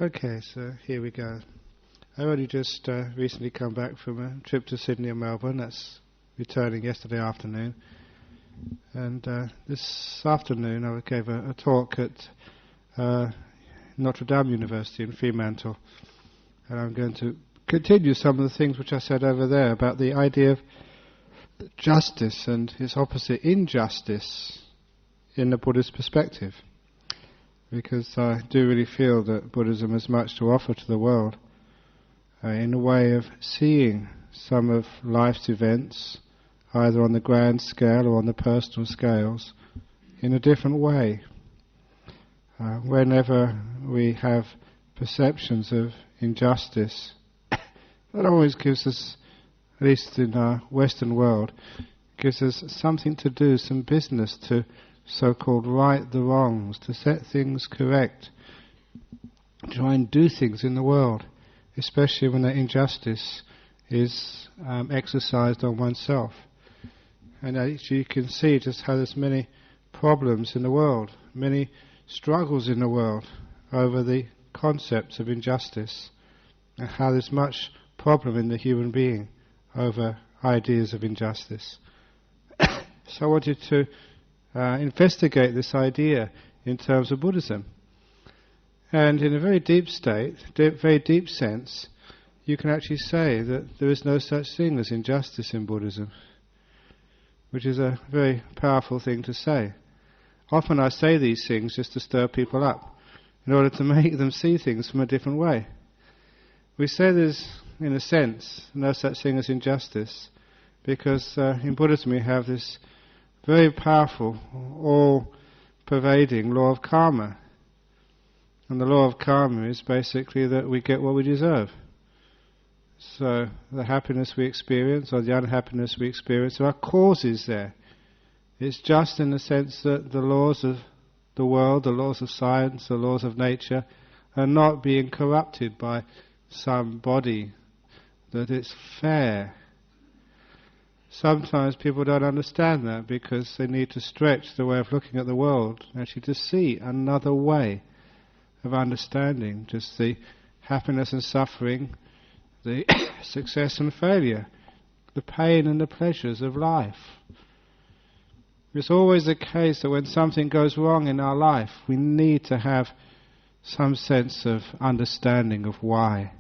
Okay, so here we go. I only just recently come back from a trip to Sydney and Melbourne. That's returning yesterday afternoon. And this afternoon I gave a talk at Notre Dame University in Fremantle. And I'm going to continue some of the things which I said over there about the idea of justice and its opposite, injustice, in the Buddhist perspective. Because I do really feel that Buddhism has much to offer to the world in a way of seeing some of life's events, either on the grand scale or on the personal scales, in a different way. Whenever we have perceptions of injustice, that always gives us, at least in our Western world, gives us something to do, some business to so-called right the wrongs, to set things correct, try and do things in the world, especially when that injustice is exercised on oneself. And actually you can see just how there's many problems in the world, many struggles in the world over the concepts of injustice, and how there's much problem in the human being over ideas of injustice. So I wanted to investigate this idea in terms of Buddhism. And in a very deep state, very deep sense, you can actually say that there is no such thing as injustice in Buddhism, which is a very powerful thing to say. Often I say these things just to stir people up, in order to make them see things from a different way. We say there's, in a sense, no such thing as injustice, because in Buddhism we have this very powerful, all-pervading law of karma. And the law of karma is basically that we get what we deserve. So the happiness we experience or the unhappiness we experience, there are causes there. It's just in the sense that the laws of the world, the laws of science, the laws of nature are not being corrupted by some body, that it's fair. Sometimes people don't understand that because they need to stretch the way of looking at the world, actually to see another way of understanding just the happiness and suffering, the success and failure, the pain and the pleasures of life. It's always the case that when something goes wrong in our life, we need to have some sense of understanding of why.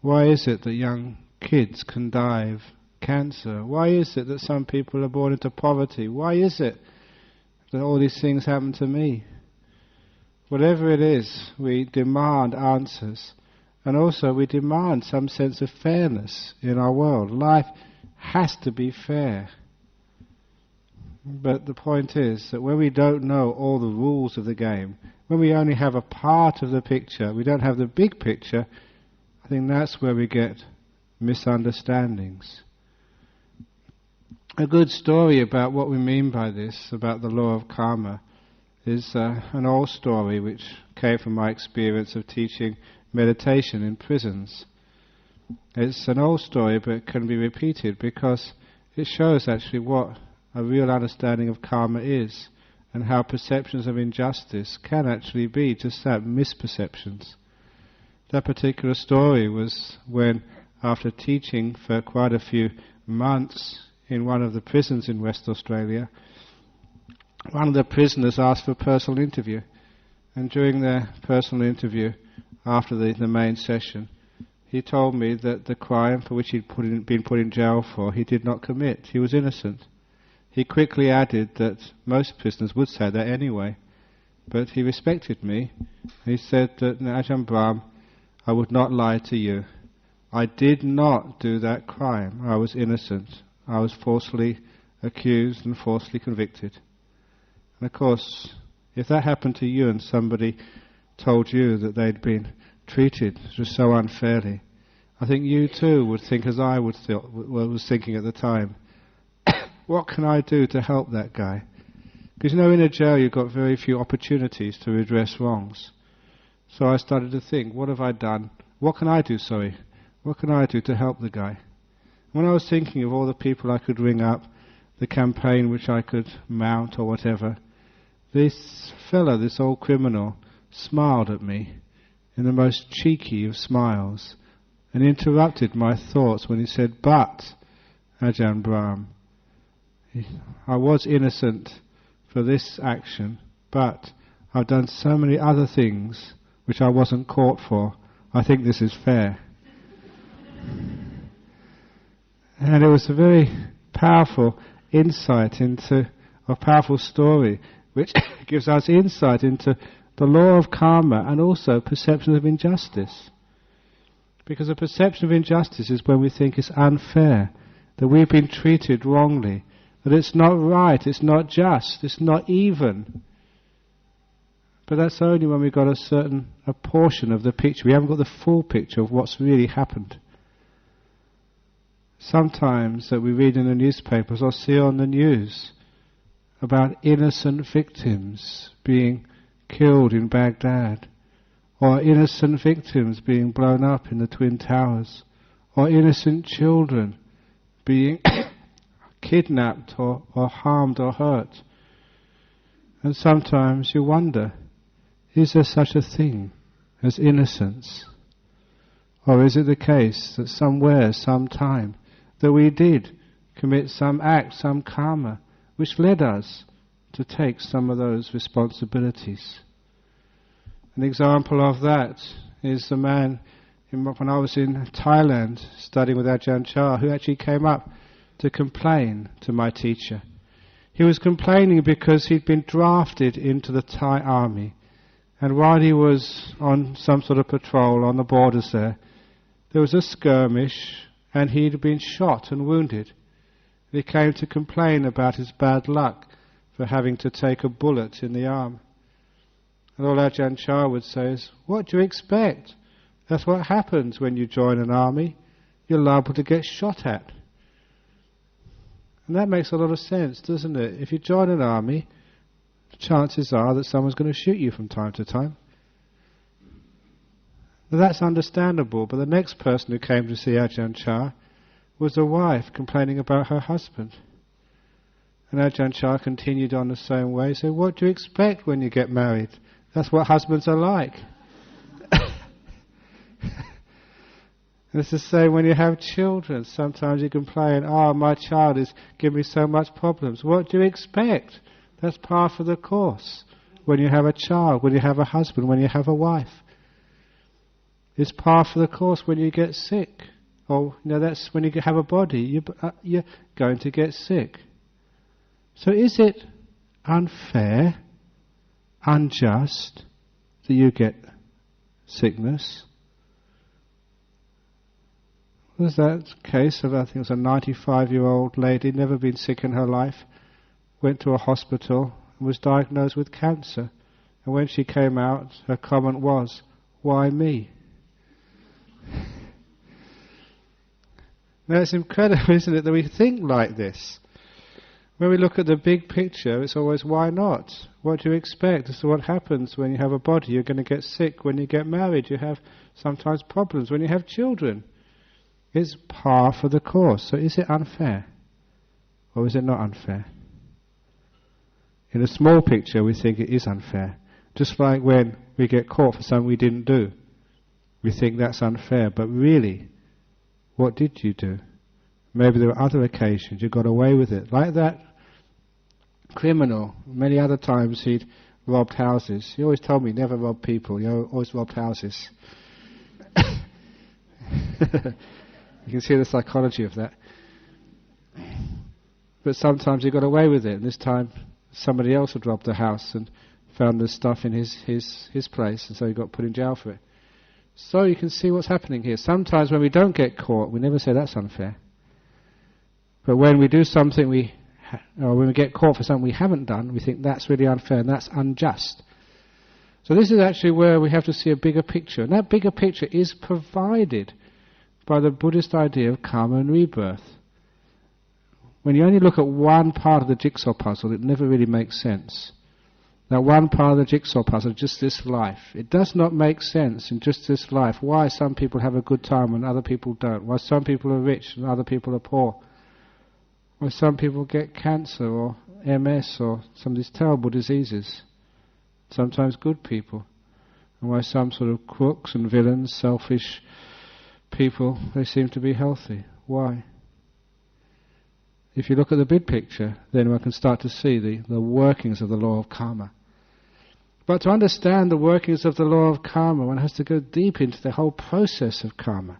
Why is it that young kids can die of cancer? Why is it that some people are born into poverty? Why is it that all these things happen to me? Whatever it is, we demand answers. And also we demand some sense of fairness in our world. Life has to be fair. But the point is that when we don't know all the rules of the game, when we only have a part of the picture, we don't have the big picture, I think that's where we get misunderstandings. A good story about what we mean by this, about the law of karma, is an old story which came from my experience of teaching meditation in prisons. It's an old story, but it can be repeated because it shows actually what a real understanding of karma is, and how perceptions of injustice can actually be just that, misperceptions. That particular story was when, after teaching for quite a few months in one of the prisons in West Australia, one of the prisoners asked for a personal interview. And during their personal interview, after the main session, he told me that the crime for which he'd been put in jail for, he did not commit. He was innocent. He quickly added that most prisoners would say that anyway, but he respected me. He said that, Ajahn Brahm, I would not lie to you. I did not do that crime. I was innocent. I was falsely accused and falsely convicted. And of course, if that happened to you and somebody told you that they'd been treated just so unfairly, I think you too would think as I was thinking at the time, what can I do to help that guy? Because in a jail you've got very few opportunities to redress wrongs. So I started to think, what have I done? What can I do, What can I do to help the guy? When I was thinking of all the people I could ring up, the campaign which I could mount or whatever, this fella, this old criminal, smiled at me in the most cheeky of smiles, and interrupted my thoughts when he said, "But, Ajahn Brahm, I was innocent for this action, but I've done so many other things which I wasn't caught for. I think this is fair." And it was a very powerful insight into a powerful story which gives us insight into the law of karma and also perception of injustice. Because a perception of injustice is when we think it's unfair, that we've been treated wrongly, that it's not right, it's not just, it's not even. But that's only when we've got a portion of the picture. We haven't got the full picture of what's really happened. Sometimes that we read in the newspapers or see on the news about innocent victims being killed in Baghdad, or innocent victims being blown up in the Twin Towers, or innocent children being kidnapped or harmed or hurt. And sometimes you wonder, is there such a thing as innocence? Or is it the case that somewhere, sometime, that we did commit some act, some karma, which led us to take some of those responsibilities? An example of that is the man when I was in Thailand studying with Ajahn Chah, who actually came up to complain to my teacher. He was complaining because he'd been drafted into the Thai army, and while he was on some sort of patrol on the borders there was a skirmish, and he'd been shot and wounded. He came to complain about his bad luck for having to take a bullet in the arm. And all Ajahn Chah would say is, "What do you expect? That's what happens when you join an army. You're liable to get shot at." And that makes a lot of sense, doesn't it? If you join an army, the chances are that someone's going to shoot you from time to time. Now that's understandable, but the next person who came to see Ajahn Chah was a wife complaining about her husband. And Ajahn Chah continued on the same way, so what do you expect when you get married? That's what husbands are like. It's the same when you have children. Sometimes you complain, "Oh, my child is giving me so much problems." What do you expect? That's part of the course. When you have a child, when you have a husband, when you have a wife. It's part of the course when you get sick. Or, that's when you have a body, you're going to get sick. So is it unfair, unjust, that you get sickness? Was that case of, I think it was a 95-year-old lady, never been sick in her life, went to a hospital and was diagnosed with cancer. And when she came out, her comment was, "Why me?" Now it's incredible, isn't it, that we think like this. When we look at the big picture, it's always, why not? What do you expect? This is what happens when you have a body. You're going to get sick. When you get married, you have sometimes problems. When you have children, it's par for the course. So is it unfair? Or is it not unfair? In a small picture, we think it is unfair. Just like when we get caught for something we didn't do. We think that's unfair. But really, what did you do? Maybe there were other occasions you got away with it. Like that criminal, many other times he'd robbed houses. He always told me, never rob people, always robbed houses. You can see the psychology of that. But sometimes he got away with it, and this time somebody else had robbed the house and found the stuff in his place, and so he got put in jail for it. So you can see what's happening here. Sometimes when we don't get caught, we never say that's unfair. But when we do something or when we get caught for something we haven't done, we think that's really unfair and that's unjust. So this is actually where we have to see a bigger picture. And that bigger picture is provided by the Buddhist idea of karma and rebirth. When you only look at one part of the jigsaw puzzle, it never really makes sense. That one part of the jigsaw puzzle, just this life. It does not make sense in just this life why some people have a good time and other people don't. Why some people are rich and other people are poor. Why some people get cancer or MS or some of these terrible diseases. Sometimes good people. and why some sort of crooks and villains, selfish people, they seem to be healthy. Why? If you look at the big picture, then one can start to see the workings of the law of karma. But to understand the workings of the law of karma, one has to go deep into the whole process of karma.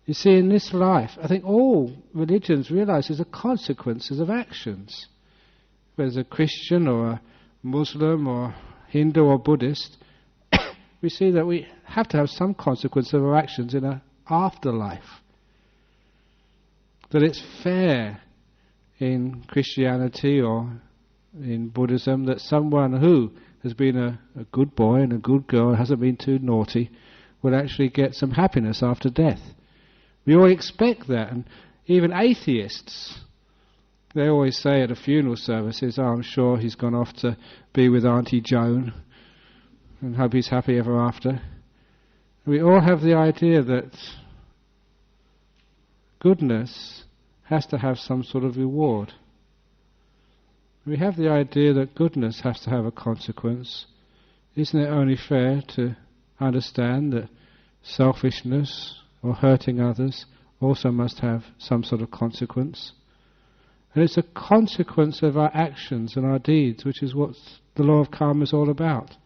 You see, in this life, I think all religions realize there's the consequences of actions. Whether it's a Christian or a Muslim or Hindu or Buddhist, we see that we have to have some consequence of our actions in an afterlife. That it's fair in Christianity or in Buddhism that someone who has been a good boy and a good girl, hasn't been too naughty, will actually get some happiness after death. We all expect that, and even atheists, they always say at a funeral services, "Oh, I'm sure he's gone off to be with Auntie Joan and hope he's happy ever after." We all have the idea that goodness has to have some sort of reward. We have the idea that goodness has to have a consequence. Isn't it only fair to understand that selfishness or hurting others also must have some sort of consequence? And it's a consequence of our actions and our deeds, which is what the law of karma is all about.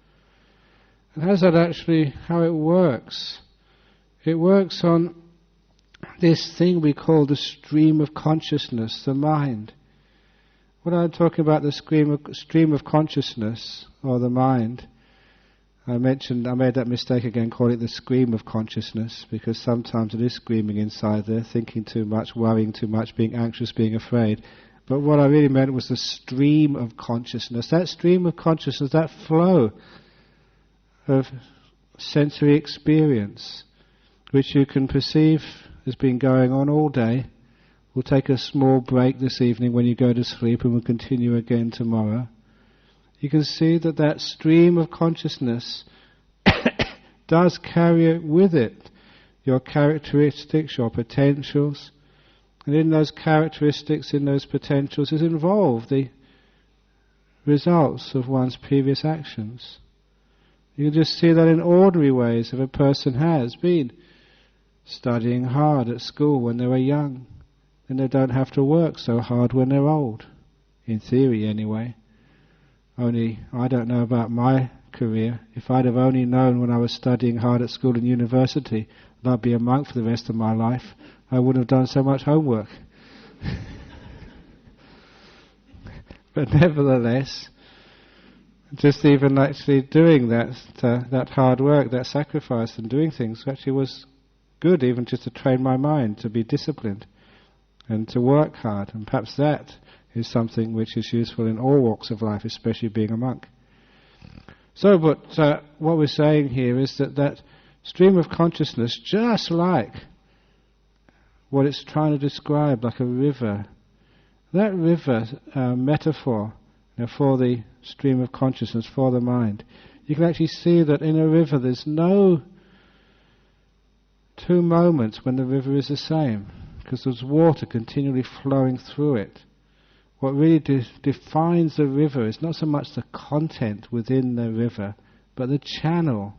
And how it works? It works on this thing we call the stream of consciousness, the mind. When I'm talking about the stream of consciousness, or the mind, I made that mistake again, calling it the scream of consciousness, because sometimes it is screaming inside there, thinking too much, worrying too much, being anxious, being afraid. But what I really meant was the stream of consciousness. That stream of consciousness, that flow of sensory experience, which you can perceive has been going on all day. We'll take a small break this evening when you go to sleep, and we'll continue again tomorrow. You can see that stream of consciousness does carry with it your characteristics, your potentials, and in those characteristics, in those potentials, is involved the results of one's previous actions. You can just see that in ordinary ways. If a person has been studying hard at school when they were young, then they don't have to work so hard when they're old. In theory, anyway. Only, I don't know about my career. If I'd have only known when I was studying hard at school and university that I'd be a monk for the rest of my life, I wouldn't have done so much homework. But nevertheless, just even actually doing that hard work, that sacrifice and doing things actually was good, even just to train my mind to be disciplined and to work hard. And perhaps that is something which is useful in all walks of life, especially being a monk. So, but what we're saying here is that stream of consciousness, just like what it's trying to describe, like a river, that river metaphor for the stream of consciousness, for the mind, you can actually see that in a river there's no two moments when the river is the same, because there's water continually flowing through it. What really defines the river is not so much the content within the river, but the channel.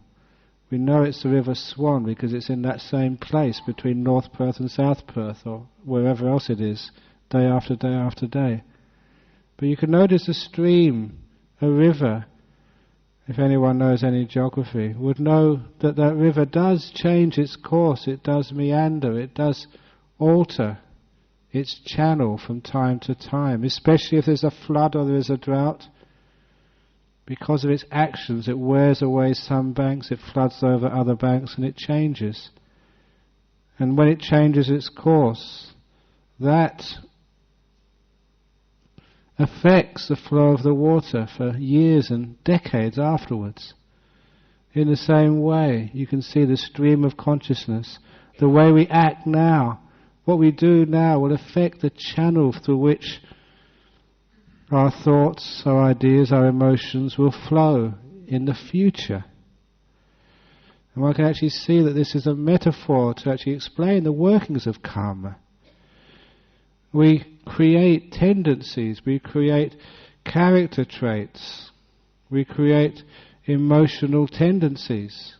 We know it's the River Swan because it's in that same place between North Perth and South Perth, or wherever else it is, day after day after day. But you can notice a stream, a river, if anyone knows any geography, would know that that river does change its course, it does meander, it does alter its channel from time to time, especially if there's a flood or there's a drought. Because of its actions, it wears away some banks, it floods over other banks, and it changes. And when it changes its course, that affects the flow of the water for years and decades afterwards. In the same way, you can see the stream of consciousness. The way we act now, what we do now, will affect the channel through which our thoughts, our ideas, our emotions will flow in the future. And one can actually see that this is a metaphor to actually explain the workings of karma. We create tendencies, we create character traits, we create emotional tendencies.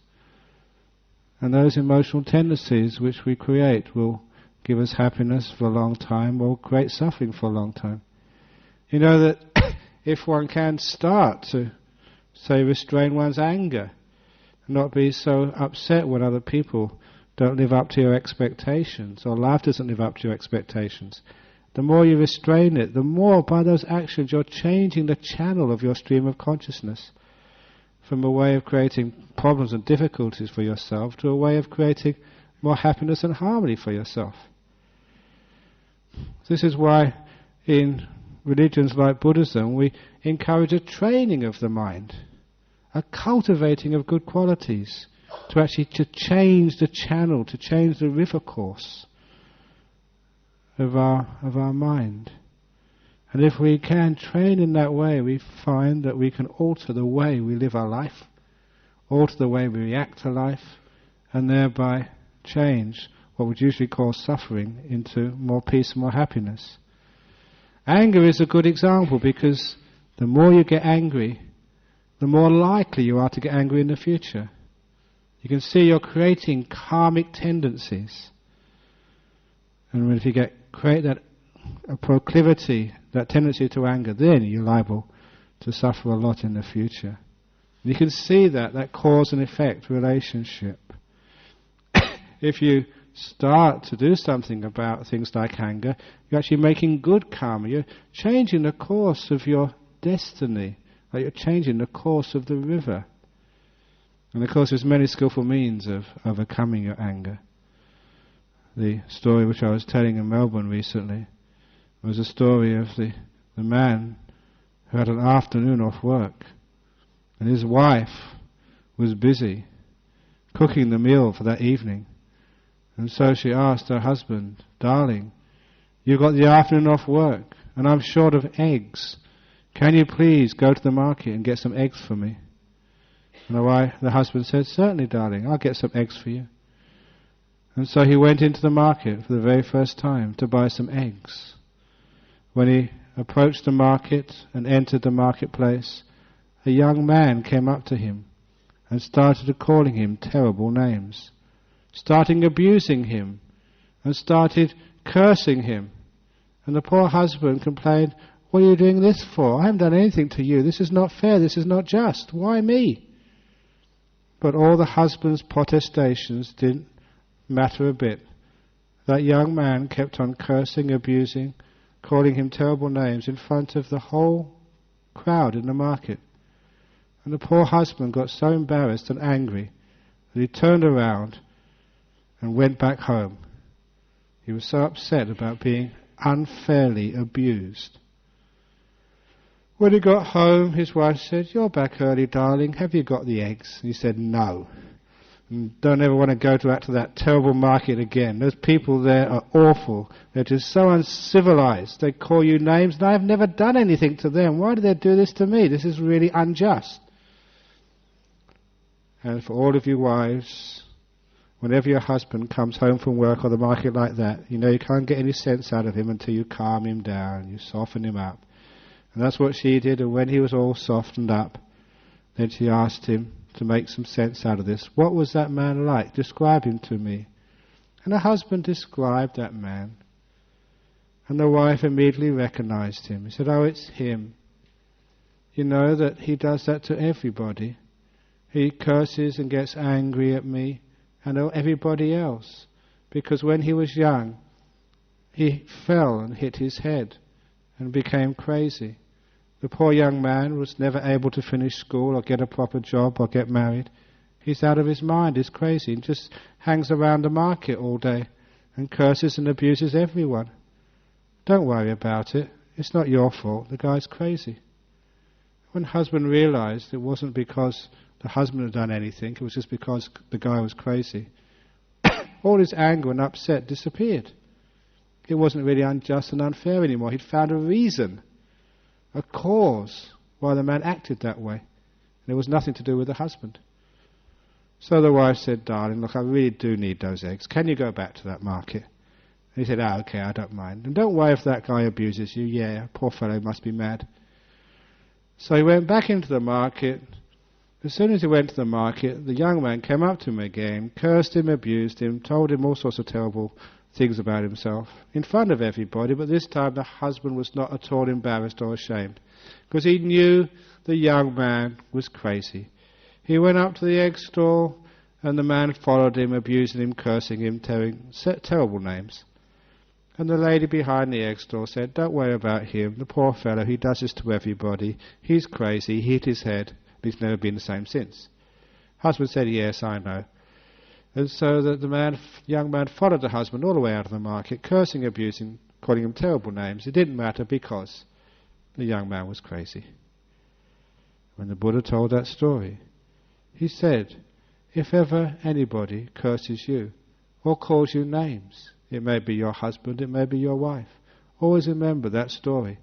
And those emotional tendencies which we create will give us happiness for a long time or create suffering for a long time. You know that if one can start to, say, restrain one's anger, not be so upset when other people don't live up to your expectations, or life doesn't live up to your expectations, the more you restrain it, the more by those actions you're changing the channel of your stream of consciousness from a way of creating problems and difficulties for yourself to a way of creating more happiness and harmony for yourself. This is why in religions like Buddhism we encourage a training of the mind, a cultivating of good qualities, to actually to change the channel, to change the river course of our mind. And if we can train in that way, we find that we can alter the way we live our life, alter the way we react to life, and thereby change what we usually call suffering into more peace and more happiness. Anger is a good example, because the more you get angry, the more likely you are to get angry in the future. You can see you're creating karmic tendencies. And if you create that a proclivity, that tendency to anger, then you're liable to suffer a lot in the future. You can see that cause and effect relationship. If you start to do something about things like anger, you're actually making good karma. You're changing the course of your destiny. Like you're changing the course of the river. And of course there's many skillful means of overcoming your anger. The story which I was telling in Melbourne recently was a story of the man who had an afternoon off work, and his wife was busy cooking the meal for that evening. And so she asked her husband, "Darling, you've got the afternoon off work and I'm short of eggs. Can you please go to the market and get some eggs for me?" And the husband said, "Certainly, darling, I'll get some eggs for you." And so he went into the market for the very first time to buy some eggs. When he approached the market and entered the marketplace, a young man came up to him and started calling him terrible names, starting abusing him and started cursing him. And the poor husband complained, "What are you doing this for? I haven't done anything to you. This is not fair. This is not just. Why me?" But all the husband's protestations didn't matter a bit. That young man kept on cursing, abusing, calling him terrible names in front of the whole crowd in the market. And the poor husband got so embarrassed and angry that he turned around and went back home. He was so upset about being unfairly abused. When he got home, his wife said, "You're back early, darling. Have you got the eggs?" And he said, "No. And don't ever want to go to that terrible market again. Those people there are awful. They're just so uncivilized. They call you names, and I've never done anything to them. Why do they do this to me? This is really unjust." And for all of you wives, whenever your husband comes home from work or the market like that, you know you can't get any sense out of him until you calm him down, you soften him up. And that's what she did, and when he was all softened up, then she asked him to make some sense out of this. "What was that man like? Describe him to me." And the husband described that man. And the wife immediately recognized him. He said, "Oh, it's him. You know that he does that to everybody. He curses and gets angry at me and everybody else. Because when he was young, he fell and hit his head and became crazy. The poor young man was never able to finish school or get a proper job or get married. He's out of his mind, he's crazy, and just hangs around the market all day and curses and abuses everyone. Don't worry about it. It's not your fault. The guy's crazy." When the husband realized it wasn't because the husband had done anything, it was just because the guy was crazy, all his anger and upset disappeared. It wasn't really unjust and unfair anymore. He'd found a reason, a cause why the man acted that way. And it was nothing to do with the husband. So the wife said, "Darling, look, I really do need those eggs. Can you go back to that market?" And he said, "Okay, I don't mind. And don't worry if that guy abuses you. Yeah, poor fellow must be mad." So he went back into the market. As soon as he went to the market, the young man came up to him again, cursed him, abused him, told him all sorts of terrible things about himself, in front of everybody, but this time the husband was not at all embarrassed or ashamed, because he knew the young man was crazy. He went up to the egg stall, and the man followed him, abusing him, cursing him, terrible names. And the lady behind the egg stall said, "Don't worry about him, the poor fellow, he does this to everybody, he's crazy, he hit his head, and he's never been the same since." Husband said, "Yes, I know." And so the young man followed the husband all the way out of the market, cursing, abusing, calling him terrible names. It didn't matter because the young man was crazy. When the Buddha told that story, he said, if ever anybody curses you or calls you names, it may be your husband, it may be your wife, always remember that story.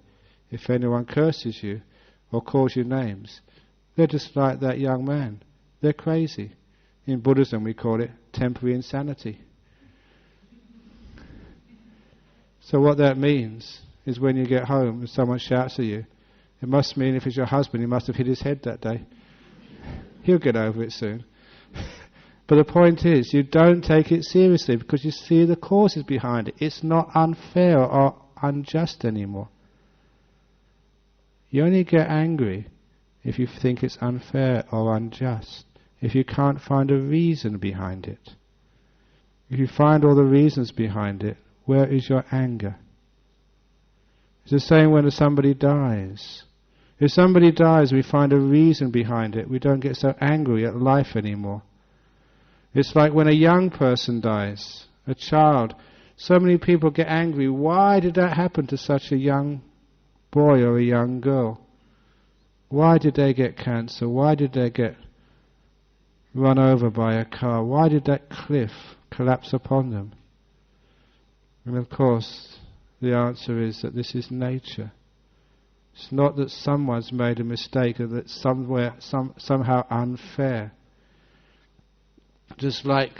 If anyone curses you or calls you names, they're just like that young man. They're crazy. In Buddhism we call it temporary insanity. So what that means is when you get home and someone shouts at you, it must mean if it's your husband, he must have hit his head that day. He'll get over it soon. But the point is, you don't take it seriously because you see the causes behind it. It's not unfair or unjust anymore. You only get angry if you think it's unfair or unjust, if you can't find a reason behind it. If you find all the reasons behind it, where is your anger? It's the same when somebody dies. If somebody dies, we find a reason behind it. We don't get so angry at life anymore. It's like when a young person dies, a child. So many people get angry. Why did that happen to such a young boy or a young girl? Why did they get cancer? Why did they get run over by a car? Why did that cliff collapse upon them? And of course, the answer is that this is nature. It's not that someone's made a mistake or that somehow unfair. Just like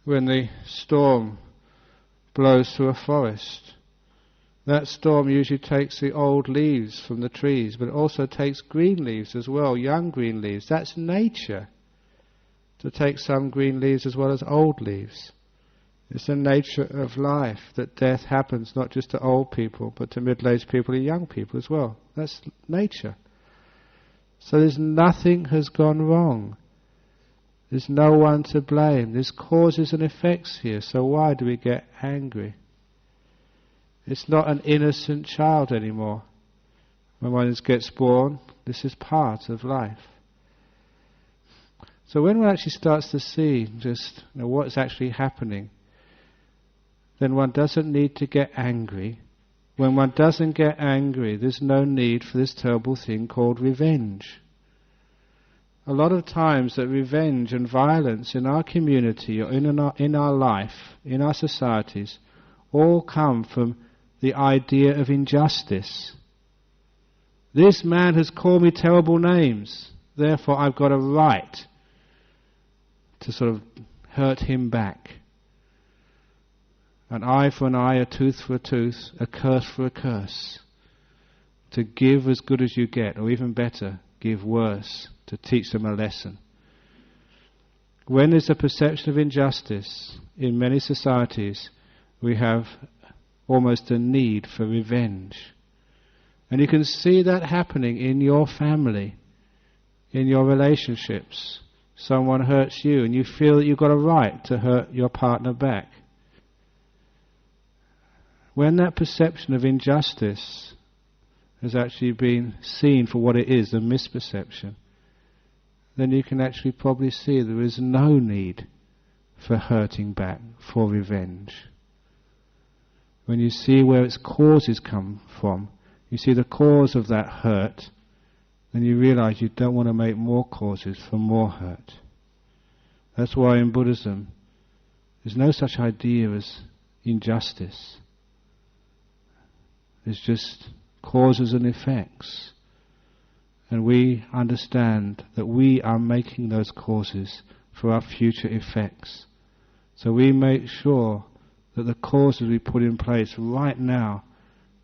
when the storm blows through a forest. That storm usually takes the old leaves from the trees, but it also takes green leaves as well, young green leaves. That's nature, to take some green leaves as well as old leaves. It's the nature of life that death happens not just to old people, but to middle-aged people and young people as well. That's nature. So nothing has gone wrong. There's no one to blame. There's causes and effects here, so why do we get angry? It's not an innocent child anymore. When one gets born, this is part of life. So when one actually starts to see just what's actually happening, then one doesn't need to get angry. When one doesn't get angry, there's no need for this terrible thing called revenge. A lot of times that revenge and violence in our community or in our life, in our societies, all come from the idea of injustice. This man has called me terrible names, therefore I've got a right to sort of hurt him back. An eye for an eye, a tooth for a tooth, a curse for a curse. To give as good as you get, or even better, give worse, to teach them a lesson. When there's a perception of injustice in many societies, we have almost a need for revenge. And you can see that happening in your family, in your relationships. Someone hurts you and you feel that you've got a right to hurt your partner back. When that perception of injustice has actually been seen for what it is, a misperception, then you can actually probably see there is no need for hurting back, for revenge. When you see where its causes come from, you see the cause of that hurt, then you realize you don't want to make more causes for more hurt. That's why in Buddhism there's no such idea as injustice. There's just causes and effects. And we understand that we are making those causes for our future effects. So we make sure that the causes we put in place right now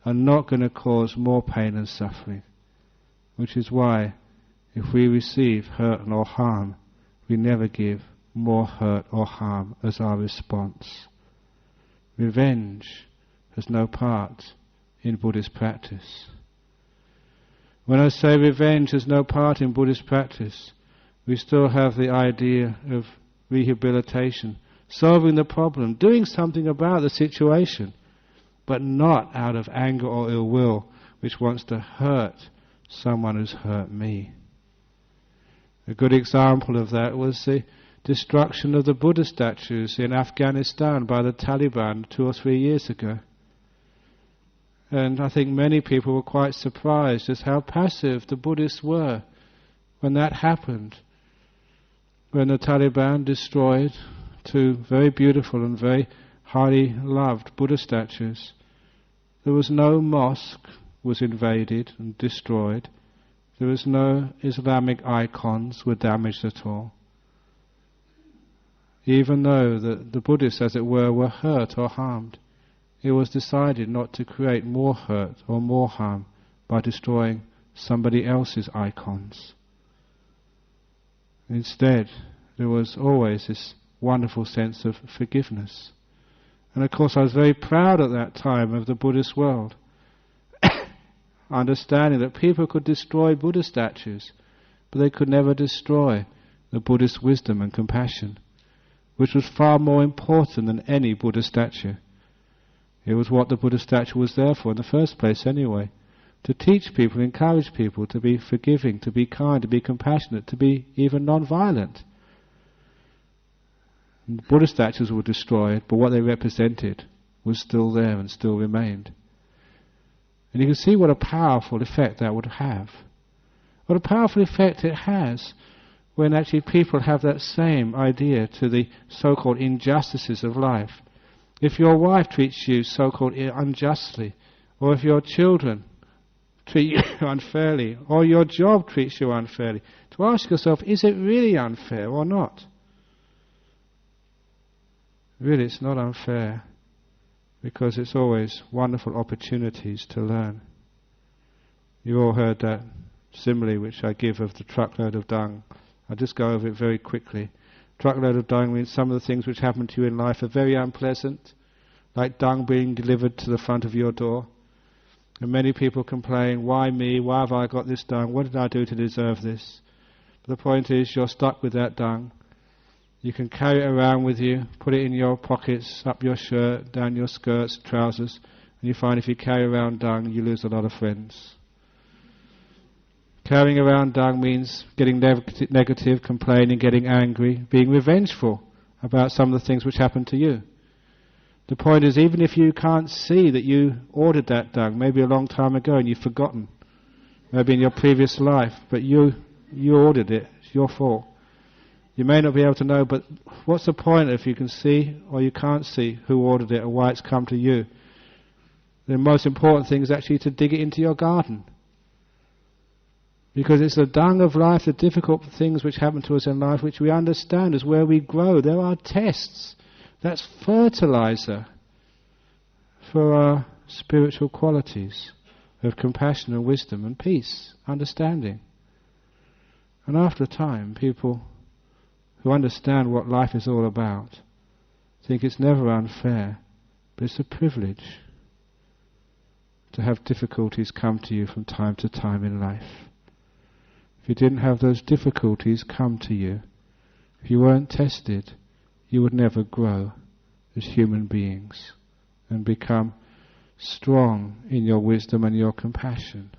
are not going to cause more pain and suffering. Which is why If we receive hurt or harm, we never give more hurt or harm as our response. Revenge has no part in Buddhist practice. When I say revenge has no part in Buddhist practice, we still have the idea of rehabilitation, solving the problem, doing something about the situation, but not out of anger or ill will, which wants to hurt someone who's hurt me. A good example of that was the destruction of the Buddha statues in Afghanistan by the Taliban 2 or 3 years ago. And I think many people were quite surprised at how passive the Buddhists were when that happened. When the Taliban destroyed 2 very beautiful and very highly loved Buddha statues, there was no mosque was invaded and destroyed. There was no Islamic icons were damaged at all. Even though the Buddhists, as it were hurt or harmed, it was decided not to create more hurt or more harm by destroying somebody else's icons. Instead, there was always this wonderful sense of forgiveness. And of course I was very proud at that time of the Buddhist world, understanding that people could destroy Buddha statues, but they could never destroy the Buddhist wisdom and compassion, which was far more important than any Buddha statue. It was what the Buddha statue was there for in the first place anyway, to teach people, encourage people to be forgiving, to be kind, to be compassionate, to be even non-violent. And Buddha statues were destroyed, but what they represented was still there and still remained. And you can see what a powerful effect that would have. What a powerful effect it has when actually people have that same idea to the so-called injustices of life. If your wife treats you so-called unjustly, or if your children treat you unfairly, or your job treats you unfairly, to ask yourself, is it really unfair or not? Really, it's not unfair, because it's always wonderful opportunities to learn. You all heard that simile which I give of the truckload of dung. I'll just go over it very quickly. Truckload of dung means some of the things which happen to you in life are very unpleasant, like dung being delivered to the front of your door. And many people complain, why me, why have I got this dung, what did I do to deserve this? But the point is, you're stuck with that dung. You can carry it around with you, put it in your pockets, up your shirt, down your skirts, trousers, and you find if you carry around dung, you lose a lot of friends. Carrying around dung means getting negative, complaining, getting angry, being revengeful about some of the things which happened to you. The point is, even if you can't see that you ordered that dung, maybe a long time ago and you've forgotten, maybe in your previous life, but you ordered it, it's your fault. You may not be able to know, but what's the point if you can see or you can't see who ordered it or why it's come to you? The most important thing is actually to dig it into your garden. Because it's the dung of life, the difficult things which happen to us in life, which we understand is where we grow. There are tests. That's fertilizer for our spiritual qualities of compassion and wisdom and peace, understanding. And after a time, people who understand what life is all about think it's never unfair, but it's a privilege to have difficulties come to you from time to time in life. If you didn't have those difficulties come to you, if you weren't tested, you would never grow as human beings and become strong in your wisdom and your compassion.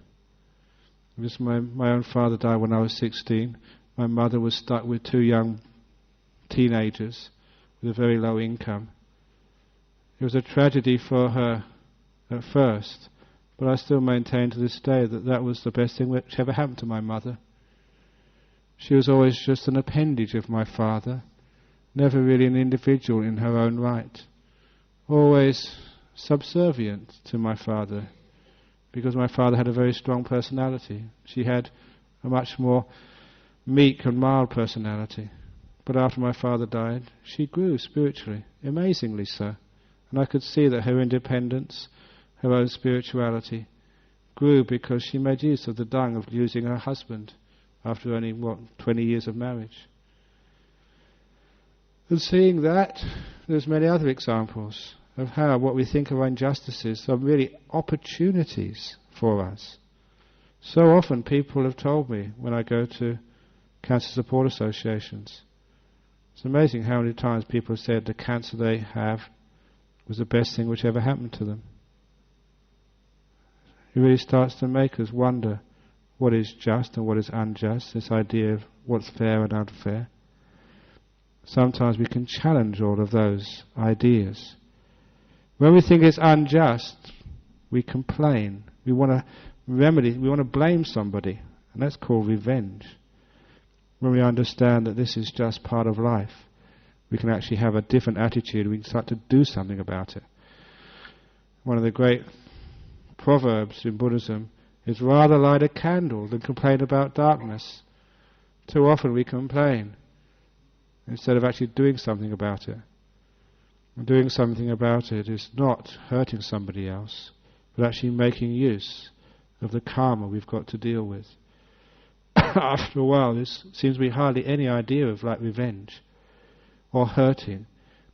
Just my own father died when I was 16. My mother was stuck with 2 young teenagers with a very low income. It was a tragedy for her at first, but I still maintain to this day that that was the best thing which ever happened to my mother. She was always just an appendage of my father, never really an individual in her own right, always subservient to my father, because my father had a very strong personality. She had a much more meek and mild personality. But after my father died, she grew spiritually, amazingly so. And I could see that her independence, her own spirituality, grew because she made use of the dung of losing her husband after only, 20 years of marriage. And seeing that, there's many other examples of how what we think are injustices are really opportunities for us. So often people have told me when I go to cancer support associations, it's amazing how many times people have said the cancer they have was the best thing which ever happened to them. It really starts to make us wonder what is just and what is unjust, this idea of what's fair and unfair. Sometimes we can challenge all of those ideas. When we think it's unjust, we complain. We want to remedy, we want to blame somebody, and that's called revenge. When we understand that this is just part of life, we can actually have a different attitude. We can start to do something about it. One of the great proverbs in Buddhism is rather light a candle than complain about darkness. Too often we complain instead of actually doing something about it. And doing something about it is not hurting somebody else, but actually making use of the karma we've got to deal with. After a while, there seems to be hardly any idea of like revenge or hurting.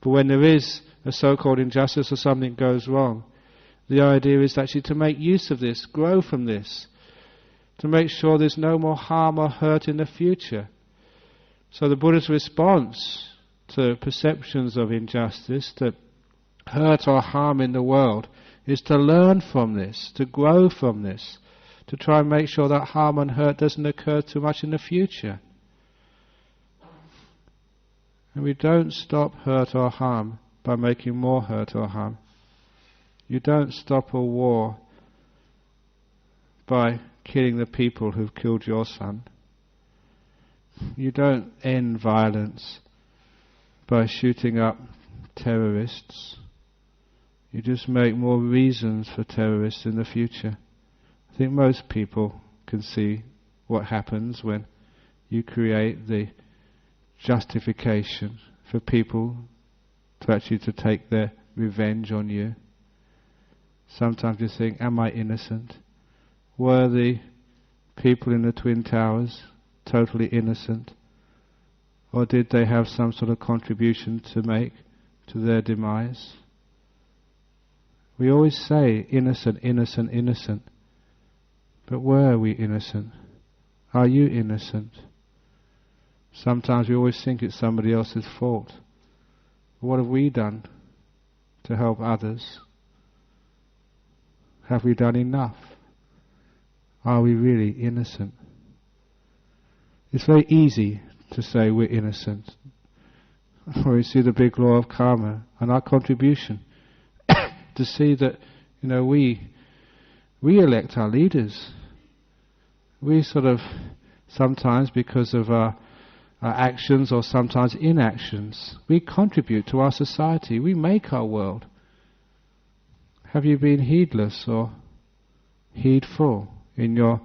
But when there is a so-called injustice or something goes wrong, the idea is actually to make use of this, grow from this, to make sure there's no more harm or hurt in the future. So the Buddha's response to perceptions of injustice, to hurt or harm in the world, is to learn from this, to grow from this, to try and make sure that harm and hurt doesn't occur too much in the future. And we don't stop hurt or harm by making more hurt or harm. You don't stop a war by killing the people who've killed your son. You don't end violence by shooting up terrorists. You just make more reasons for terrorists in the future. I think most people can see what happens when you create the justification for people to actually to take their revenge on you. Sometimes you think, am I innocent? Were the people in the Twin Towers totally innocent? Or did they have some sort of contribution to make to their demise? We always say innocent, innocent, innocent. But were we innocent? Are you innocent? Sometimes we always think it's somebody else's fault. What have we done to help others? Have we done enough? Are we really innocent? It's very easy to say we're innocent. When we see the big law of karma and our contribution, to see that, we elect our leaders. We sort of, sometimes because of our actions or sometimes inactions, we contribute to our society. We make our world. Have you been heedless or heedful in your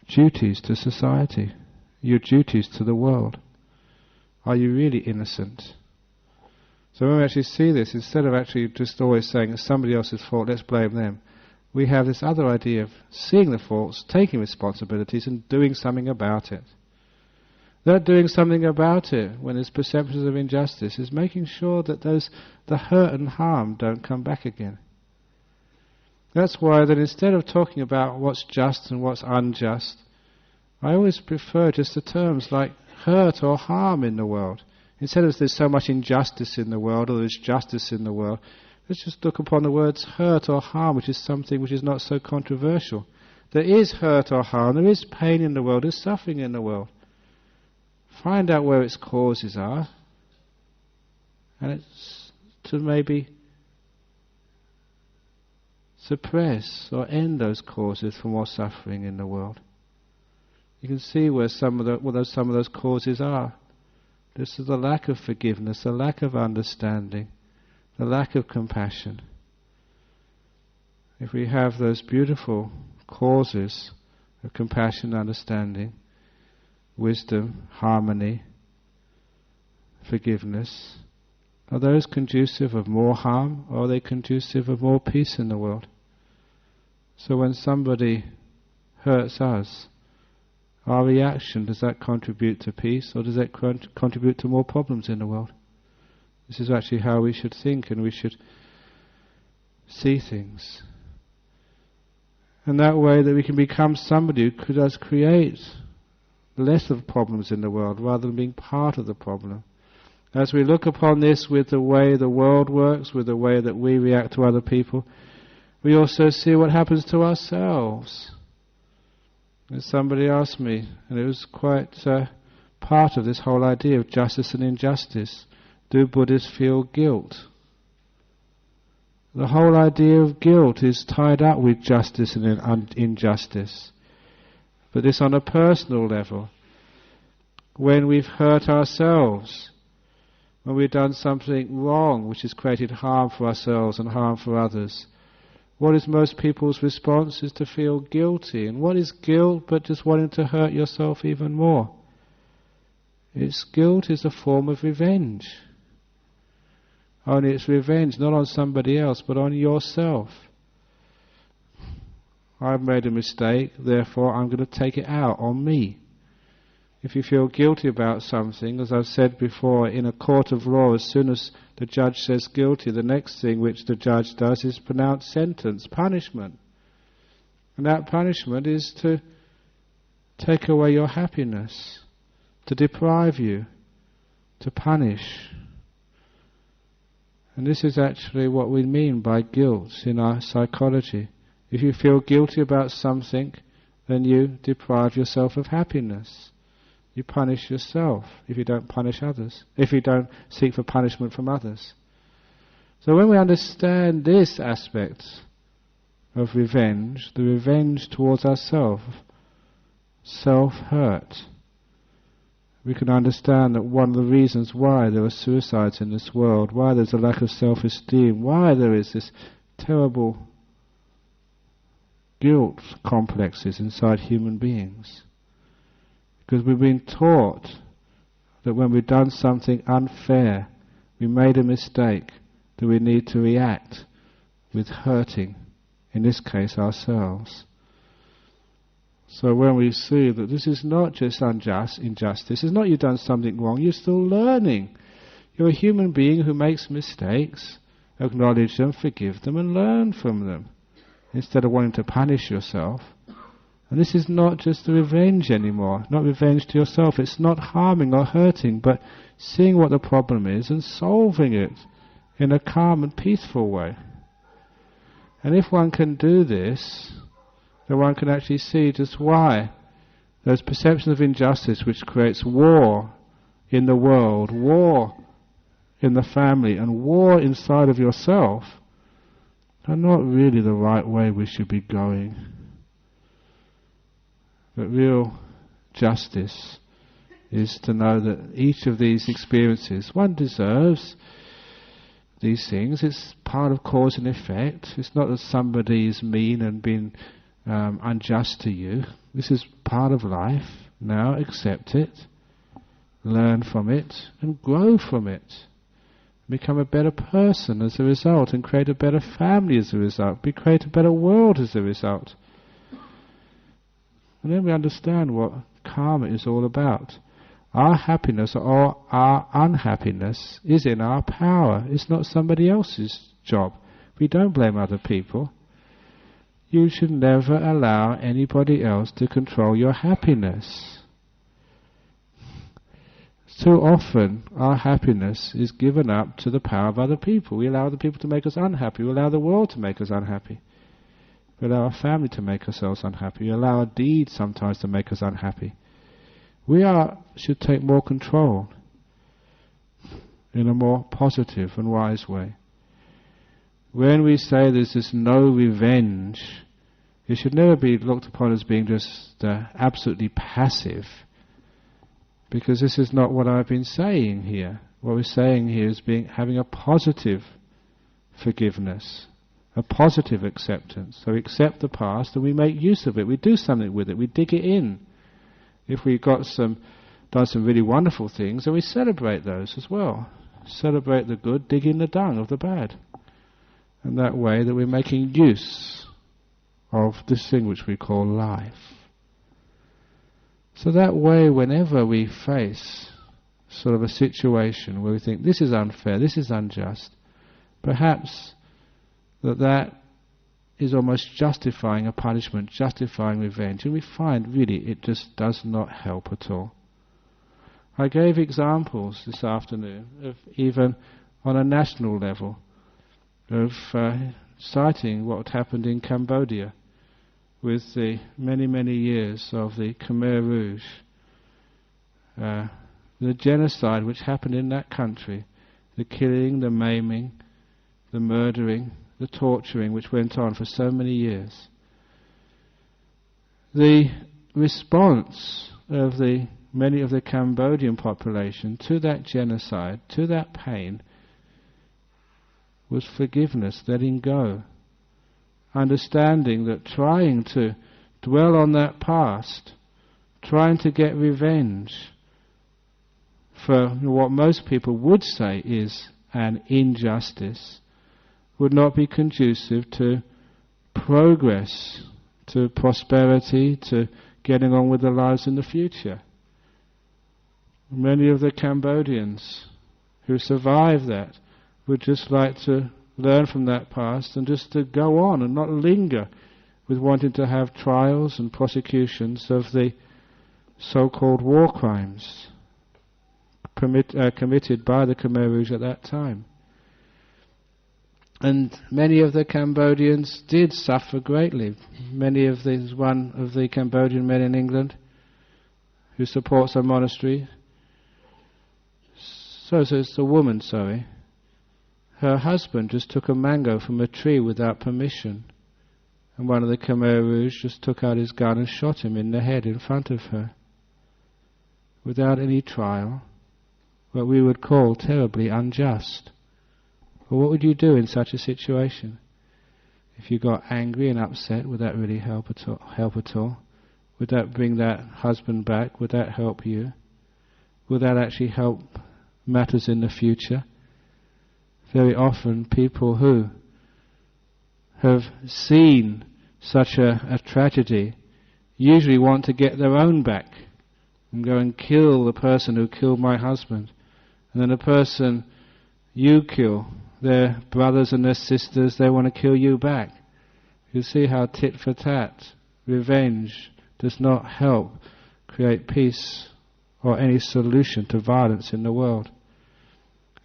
duties to society, your duties to the world? Are you really innocent? So when we actually see this, instead of actually just always saying it's somebody else's fault, let's blame them, we have this other idea of seeing the faults, taking responsibilities and doing something about it. That doing something about it when there's perceptions of injustice is making sure that the hurt and harm don't come back again. That's why that instead of talking about what's just and what's unjust, I always prefer just the terms like hurt or harm in the world. Instead of there's so much injustice in the world or there's justice in the world, let's just look upon the words hurt or harm, which is something which is not so controversial. There is hurt or harm, there is pain in the world, there's suffering in the world. Find out where its causes are, and it's to maybe suppress or end those causes for more suffering in the world. You can see where some of those causes are. This is the lack of forgiveness, the lack of understanding, the lack of compassion. If we have those beautiful causes of compassion, understanding, wisdom, harmony, forgiveness, are those conducive of more harm, or are they conducive of more peace in the world? So when somebody hurts us, Our reaction, does that contribute to peace, or does that contribute to more problems in the world? This is actually how we should think and we should see things. And that way that we can become somebody who does create less of problems in the world rather than being part of the problem. As we look upon this with the way the world works, with the way that we react to other people, we also see what happens to ourselves. And somebody asked me, and it was quite part of this whole idea of justice and injustice. Do Buddhists feel guilt? The whole idea of guilt is tied up with justice and injustice. But this on a personal level. When we've hurt ourselves, when we've done something wrong which has created harm for ourselves and harm for others, what is most people's response is to feel guilty. And what is guilt but just wanting to hurt yourself even more? Guilt is a form of revenge. Only it's revenge not on somebody else but on yourself. I've made a mistake, therefore I'm going to take it out on me. If you feel guilty about something, as I've said before, in a court of law, as soon as the judge says guilty, the next thing which the judge does is pronounce sentence, punishment. And that punishment is to take away your happiness, to deprive you, to punish. And this is actually what we mean by guilt in our psychology. If you feel guilty about something, then you deprive yourself of happiness. You punish yourself if you don't punish others, if you don't seek for punishment from others. So when we understand this aspect of revenge, the revenge towards ourselves, self-hurt, we can understand that one of the reasons why there are suicides in this world, why there's a lack of self-esteem, why there is this terrible guilt complexes inside human beings. Because we've been taught that when we've done something unfair, we made a mistake, that we need to react with hurting, in this case ourselves. So when we see that this is not just injustice, it's not you've done something wrong, you're still learning. You're a human being who makes mistakes, acknowledge them, forgive them and learn from them, instead of wanting to punish yourself. And this is not just the revenge anymore, not revenge to yourself. It's not harming or hurting, but seeing what the problem is and solving it in a calm and peaceful way. And if one can do this, then one can actually see just why those perceptions of injustice which creates war in the world, war in the family, and war inside of yourself are not really the right way we should be going. But real justice is to know that each of these experiences, one deserves these things. It's part of cause and effect. It's not that somebody is mean and been unjust to you. This is part of life. Now accept it, learn from it, and grow from it. Become a better person as a result, and create a better family as a result. Create a better world as a result. And then we understand what karma is all about. Our happiness or our unhappiness is in our power. It's not somebody else's job. We don't blame other people. You should never allow anybody else to control your happiness. Too often our happiness is given up to the power of other people. We allow other people to make us unhappy. We allow the world to make us unhappy. We allow our family to make ourselves unhappy. We allow our deeds sometimes to make us unhappy. We should take more control in a more positive and wise way. When we say there's this no revenge, it should never be looked upon as being just absolutely passive, because this is not what I've been saying here. What we're saying here is having a positive forgiveness, a positive acceptance. So we accept the past and we make use of it. We do something with it. We dig it in. If we've done some really wonderful things, then we celebrate those as well. Celebrate the good, dig in the dung of the bad. And that way that we're making use of this thing which we call life. So that way, whenever we face sort of a situation where we think this is unfair, this is unjust, perhaps that is almost justifying a punishment, justifying revenge, and we find really it just does not help at all. I gave examples this afternoon of even on a national level of citing what happened in Cambodia with the many years of the Khmer Rouge, the genocide which happened in that country, the killing, the maiming, the murdering, the torturing which went on for so many years. The response of many of the Cambodian population to that genocide, to that pain, was forgiveness, letting go, understanding that trying to dwell on that past, trying to get revenge for what most people would say is an injustice, would not be conducive to progress, to prosperity, to getting on with their lives in the future. Many of the Cambodians who survived that would just like to learn from that past and just to go on and not linger with wanting to have trials and prosecutions of the so-called war crimes committed by the Khmer Rouge at that time. And many of the Cambodians did suffer greatly. One of the Cambodian men in England who supports a monastery, it's a woman, her husband just took a mango from a tree without permission, and one of the Khmer Rouge just took out his gun and shot him in the head in front of her, without any trial, what we would call terribly unjust. Well, what would you do in such a situation? If you got angry and upset, would that really help at all? Would that bring that husband back? Would that help you? Would that actually help matters in the future? Very often people who have seen such a tragedy usually want to get their own back and go and kill the person who killed my husband. And then the person you kill, their brothers and their sisters, they want to kill you back. You see how tit for tat, revenge, does not help create peace or any solution to violence in the world.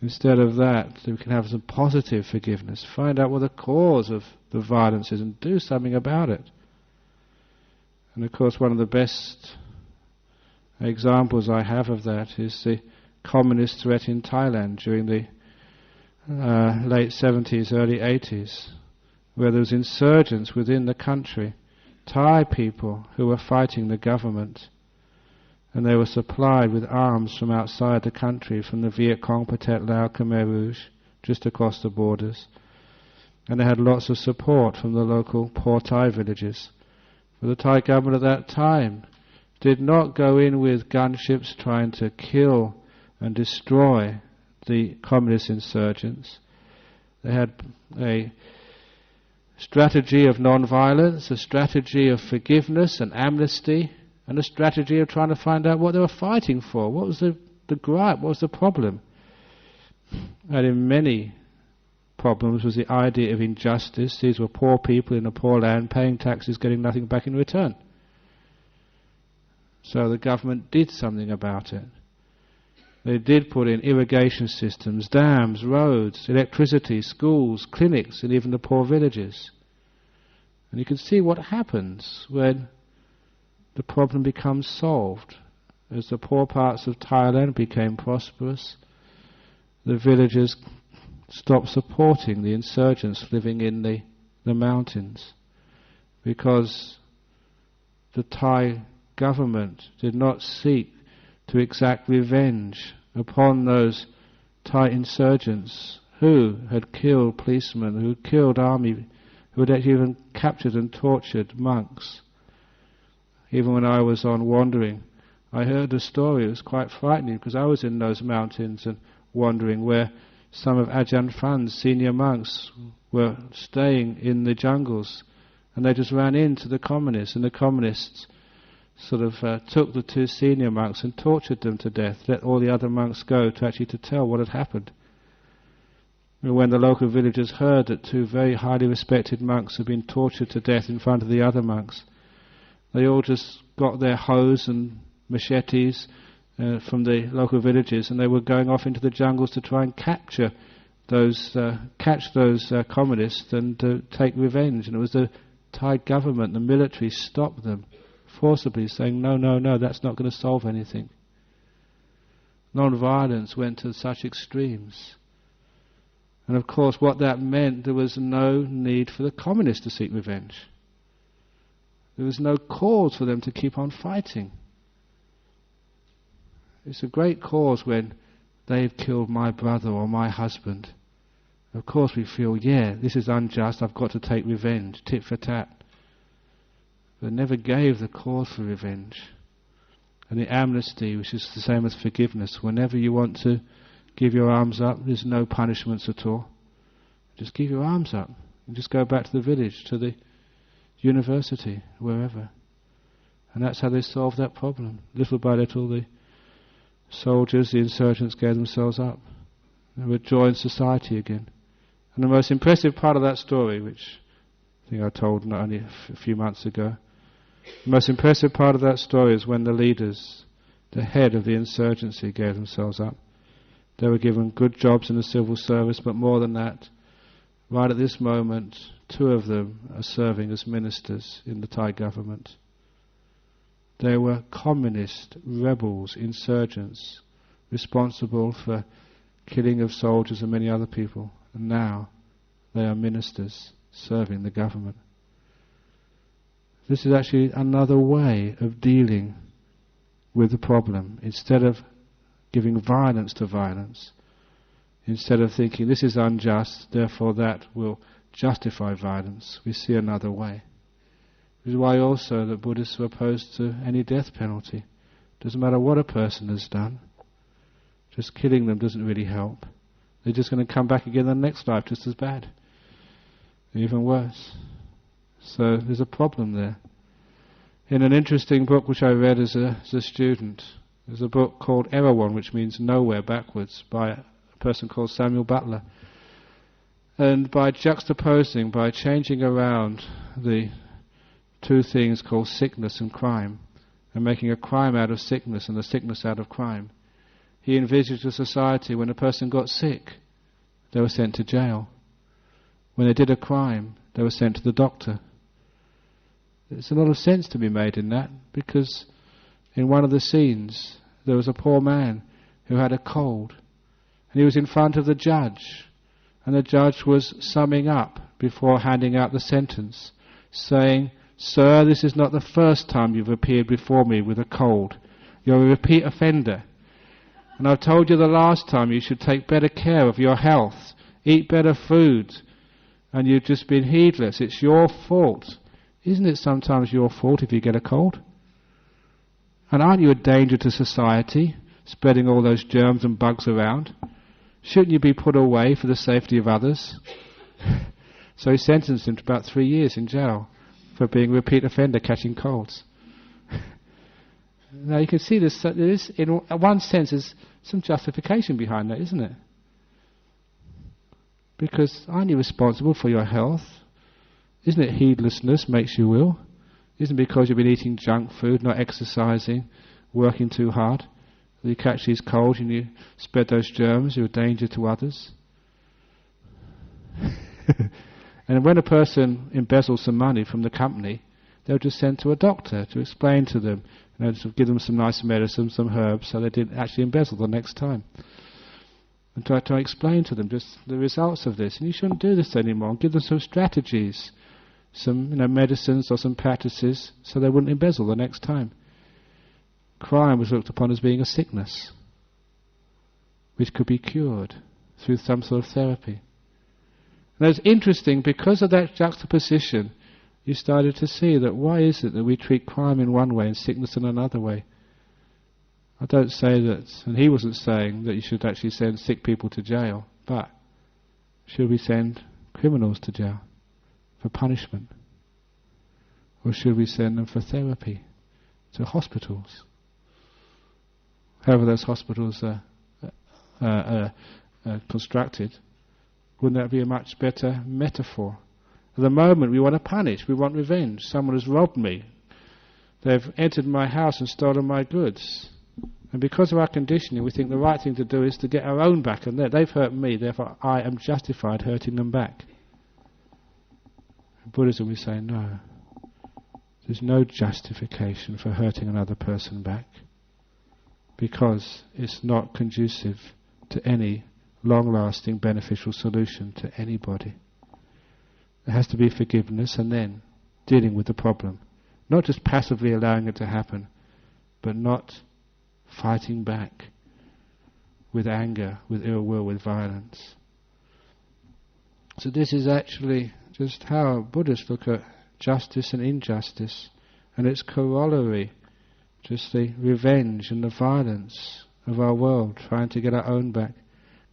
Instead of that, we can have some positive forgiveness, find out what the cause of the violence is and do something about it. And of course one of the best examples I have of that is the communist threat in Thailand during the late 70s, early 80s, where there was insurgents within the country, Thai people who were fighting the government, and they were supplied with arms from outside the country, from the Viet Cong, Pathet Lao, Khmer Rouge, just across the borders. And they had lots of support from the local poor Thai villages. But the Thai government at that time did not go in with gunships trying to kill and destroy the communist insurgents. They had a strategy of non-violence, a strategy of forgiveness and amnesty, and a strategy of trying to find out what they were fighting for. What was the gripe? What was the problem? And in many problems was the idea of injustice. These were poor people in a poor land paying taxes, getting nothing back in return. So the government did something about it. They did put in irrigation systems, dams, roads, electricity, schools, clinics, and even the poor villages. And you can see what happens when the problem becomes solved. As the poor parts of Thailand became prosperous, the villagers stopped supporting the insurgents living in the mountains, because the Thai government did not seek to exact revenge upon those Thai insurgents who had killed policemen, who killed army, who had actually even captured and tortured monks. Even when I was on wandering, I heard a story. It was quite frightening, because I was in those mountains and wandering, where some of Ajahn Brahm's senior monks were staying in the jungles, and they just ran into the communists, and the communists took the two senior monks and tortured them to death, let all the other monks go to tell what had happened. And when the local villagers heard that two very highly respected monks had been tortured to death in front of the other monks, they all just got their hoes and machetes from the local villages, and they were going off into the jungles to try and catch those communists and take revenge. And it was the Thai government, the military, stopped them forcibly, saying, no, that's not going to solve anything. Non-violence went to such extremes. And of course what that meant, there was no need for the communists to seek revenge. There was no cause for them to keep on fighting. It's a great cause when they've killed my brother or my husband. Of course we feel, this is unjust, I've got to take revenge, tit for tat. But never gave the cause for revenge. And the amnesty, which is the same as forgiveness, whenever you want to give your arms up, there's no punishments at all. Just give your arms up and just go back to the village, to the university, wherever. And that's how they solved that problem. Little by little the soldiers, the insurgents gave themselves up. They would join society again. And the most impressive part of that story, which I think I told not only a few months ago, the most impressive part of that story is when the leaders, the head of the insurgency, gave themselves up. They were given good jobs in the civil service, but more than that, right at this moment, two of them are serving as ministers in the Thai government. They were communist, rebels, insurgents, responsible for killing of soldiers and many other people. And now they are ministers serving the government. This is actually another way of dealing with the problem. Instead of giving violence to violence, instead of thinking this is unjust, therefore that will justify violence, we see another way. Which is why also the Buddhists were opposed to any death penalty. Doesn't matter what a person has done, just killing them doesn't really help. They're just going to come back again in the next life just as bad, even worse. So there's a problem there. In an interesting book which I read as a student, there's a book called Erewhon, which means nowhere backwards, by a person called Samuel Butler. And by juxtaposing, by changing around the two things called sickness and crime, and making a crime out of sickness and a sickness out of crime, he envisaged a society when a person got sick, they were sent to jail. When they did a crime, they were sent to the doctor. There's a lot of sense to be made in that, because in one of the scenes there was a poor man who had a cold, and he was in front of the judge, and the judge was summing up before handing out the sentence, saying, "Sir, this is not the first time you've appeared before me with a cold. You're a repeat offender. And I've told you the last time you should take better care of your health, eat better food, and you've just been heedless. It's your fault. Isn't it sometimes your fault if you get a cold? And aren't you a danger to society, spreading all those germs and bugs around? Shouldn't you be put away for the safety of others?" So he sentenced him to about 3 years in jail for being a repeat offender, catching colds. Now you can see this, there is, in one sense, there's some justification behind that, isn't it? Because aren't you responsible for your health? Isn't it heedlessness makes you ill? Isn't it because you've been eating junk food, not exercising, working too hard, that you catch these colds and you spread those germs, you're a danger to others? And when a person embezzles some money from the company, they'll just send to a doctor to explain to them, to give them some nice medicine, some herbs, so they didn't actually embezzle the next time. And try to explain to them just the results of this. And you shouldn't do this anymore. Give them some strategies, some medicines or some practices, so they wouldn't embezzle the next time. Crime was looked upon as being a sickness, which could be cured through some sort of therapy. And it's interesting, because of that juxtaposition, you started to see that why is it that we treat crime in one way and sickness in another way? I don't say that, and he wasn't saying that you should actually send sick people to jail, but should we send criminals to jail for punishment? Or should we send them for therapy? to hospitals. However those hospitals are constructed, wouldn't that be a much better metaphor? At the moment we want to punish, we want revenge. Someone has robbed me. They've entered my house and stolen my goods. And because of our conditioning, we think the right thing to do is to get our own back, and they've hurt me, therefore I am justified hurting them back. In Buddhism we say no. There's no justification for hurting another person back, because it's not conducive to any long-lasting beneficial solution to anybody. There has to be forgiveness and then dealing with the problem. Not just passively allowing it to happen, but not fighting back with anger, with ill will, with violence. So this is actually just how Buddhists look at justice and injustice, and its corollary, just the revenge and the violence of our world, trying to get our own back,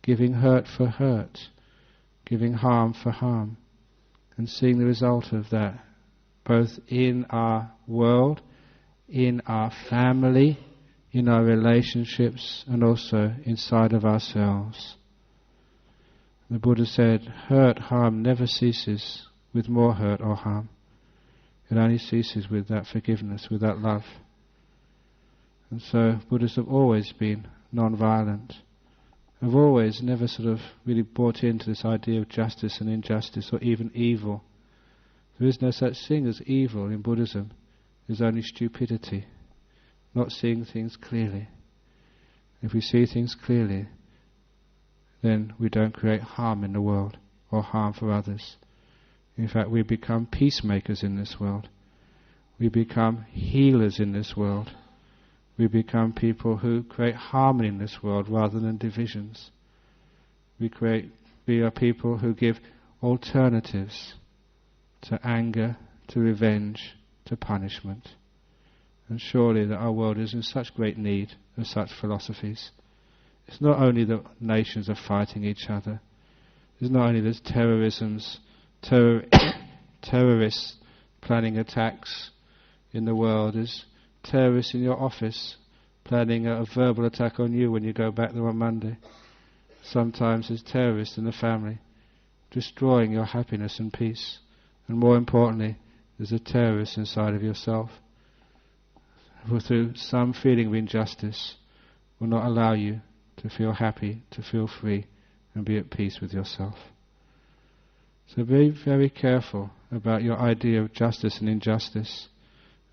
giving hurt for hurt, giving harm for harm, and seeing the result of that both in our world, in our family, in our relationships, and also inside of ourselves. The Buddha said, hurt, harm never ceases with more hurt or harm. It only ceases with that forgiveness, with that love. And so Buddhists have always been non-violent, have always never sort of really bought into this idea of justice and injustice, or even evil. There is no such thing as evil in Buddhism. There's only stupidity, not seeing things clearly. If we see things clearly, then we don't create harm in the world or harm for others. In fact, we become peacemakers in this world. We become healers in this world. We become people who create harmony in this world rather than divisions. We are people who give alternatives to anger, to revenge, to punishment. And surely that our world is in such great need of such philosophies. It's not only that nations are fighting each other. It's not only there's terrorists planning attacks in the world. There's terrorists in your office planning a verbal attack on you when you go back there on Monday. Sometimes there's terrorists in the family destroying your happiness and peace. And more importantly, there's a terrorist inside of yourself who through some feeling of injustice will not allow you to feel happy, to feel free and be at peace with yourself. So be very careful about your idea of justice and injustice,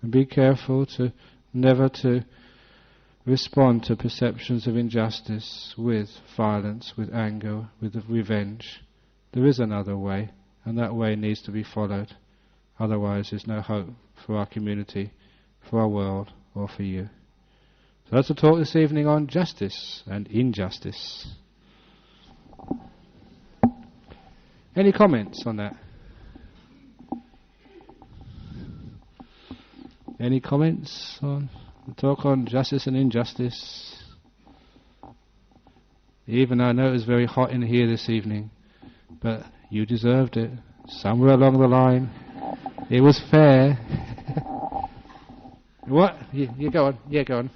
and be careful to never to respond to perceptions of injustice with violence, with anger, with revenge. There is another way, and that way needs to be followed. Otherwise there's no hope for our community, for our world, or for you. So that's a talk this evening on justice and injustice. Any comments on that? Any comments on the talk on justice and injustice? Even though I know it was very hot in here this evening, but you deserved it. Somewhere along the line, it was fair. What? You go on. Yeah, go on.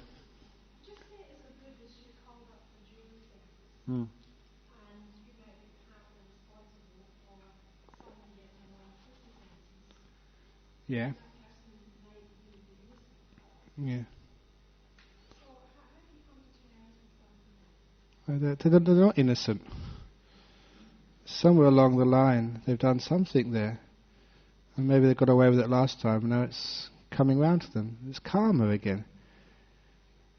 Hmm. Yeah. Yeah. They're not innocent. Somewhere along the line they've done something there. And maybe they got away with it last time, and now it's coming round to them. It's karma again.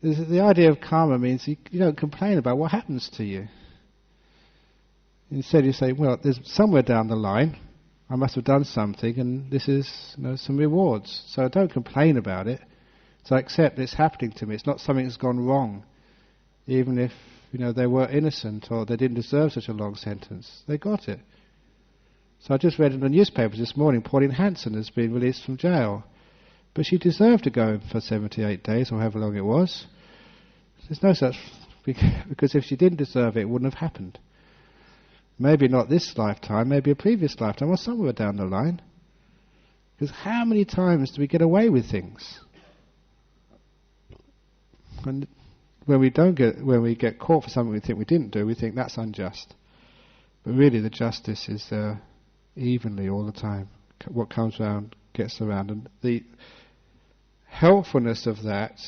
The idea of karma means you don't complain about what happens to you. Instead you say, well, there's somewhere down the line I must have done something, and this is some rewards. So don't complain about it. So accept it's happening to me. It's not something that's gone wrong. Even if they were innocent or they didn't deserve such a long sentence. They got it. So I just read in the newspapers this morning, Pauline Hanson has been released from jail. But she deserved to go for 78 days or however long it was. There's no such... because if she didn't deserve it, it wouldn't have happened. Maybe not this lifetime, maybe a previous lifetime, or somewhere down the line. Because how many times do we get away with things? And when we get caught for something we think we didn't do, we think that's unjust. But really the justice is there evenly all the time. What comes around gets around. And the helpfulness of that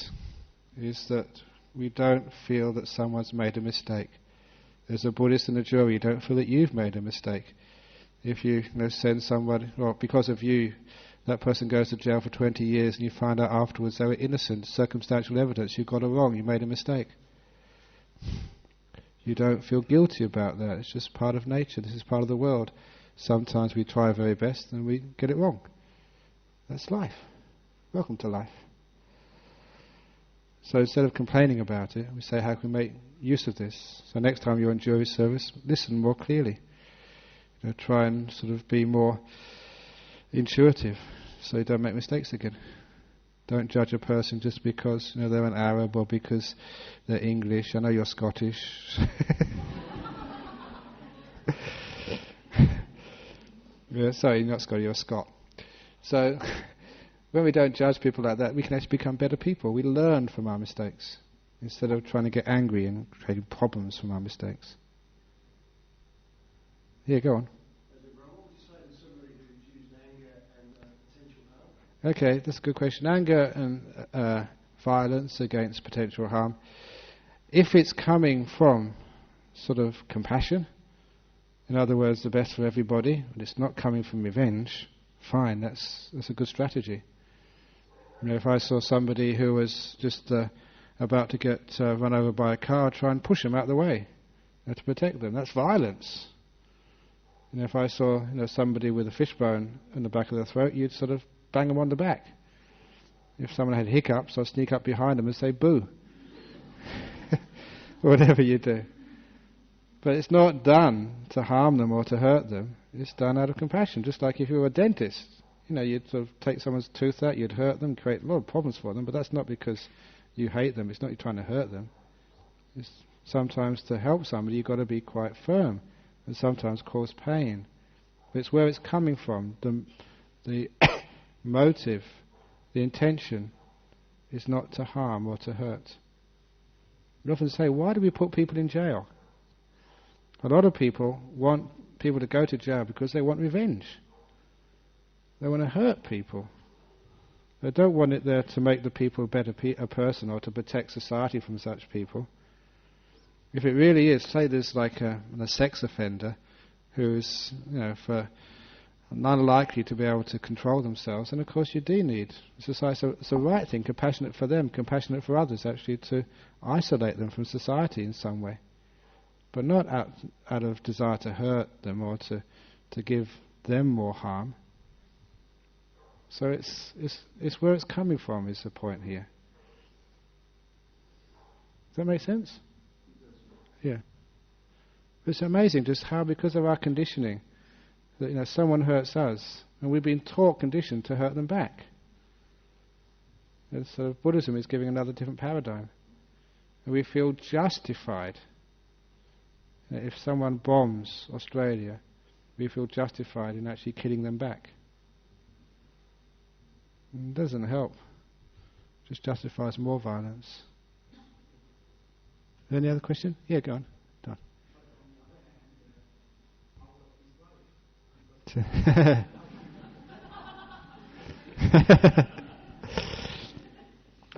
is that we don't feel that someone's made a mistake. As a Buddhist in a jury, you don't feel that you've made a mistake. If you send somebody, well, because of you, that person goes to jail for 20 years and you find out afterwards they were innocent, circumstantial evidence, you got it wrong, you made a mistake. You don't feel guilty about that. It's just part of nature. This is part of the world. Sometimes we try our very best and we get it wrong. That's life. Welcome to life. So instead of complaining about it, we say, how can we make use of this? So next time you're on jury service, listen more clearly. Try and sort of be more intuitive so you don't make mistakes again. Don't judge a person just because they're an Arab or because they're English. I know you're Scottish. Yeah, sorry, you're not Scottish, you're a Scot. So when we don't judge people like that, we can actually become better people. We learn from our mistakes instead of trying to get angry and creating problems from our mistakes. Yeah, go on. Okay, that's a good question. Anger and violence against potential harm. If it's coming from sort of compassion, in other words, the best for everybody, and it's not coming from revenge, fine, that's a good strategy. If I saw somebody who was just about to get run over by a car, I'd try and push them out of the way to protect them. That's violence. If I saw somebody with a fishbone in the back of their throat, you'd sort of bang them on the back. If someone had hiccups, I'd sneak up behind them and say boo. Whatever you do. But it's not done to harm them or to hurt them. It's done out of compassion. Just like if you were a dentist, you'd sort of take someone's tooth out, you'd hurt them, create a lot of problems for them, but that's not because you hate them. It's not you're trying to hurt them. It's sometimes to help somebody you've got to be quite firm and sometimes cause pain. But it's where it's coming from. The motive, the intention is not to harm or to hurt. We often say, why do we put people in jail? A lot of people want people to go to jail because they want revenge. They want to hurt people. They don't want it there to make the people a person or to protect society from such people. If it really is, say there's like a sex offender who's unlikely to be able to control themselves, and of course you do need society. So it's the right thing, compassionate for them, compassionate for others, actually to isolate them from society in some way, but not out of desire to hurt them or to give them more harm. So it's where it's coming from is the point here. Does that make sense? Yeah. It's amazing just how, because of our conditioning, that someone hurts us, and we've been taught, conditioned to hurt them back. And so Buddhism is giving another different paradigm, and we feel justified. If someone bombs Australia, we feel justified in actually killing them back. It doesn't help. It just justifies more violence. Any other question? Yeah, go on. Done.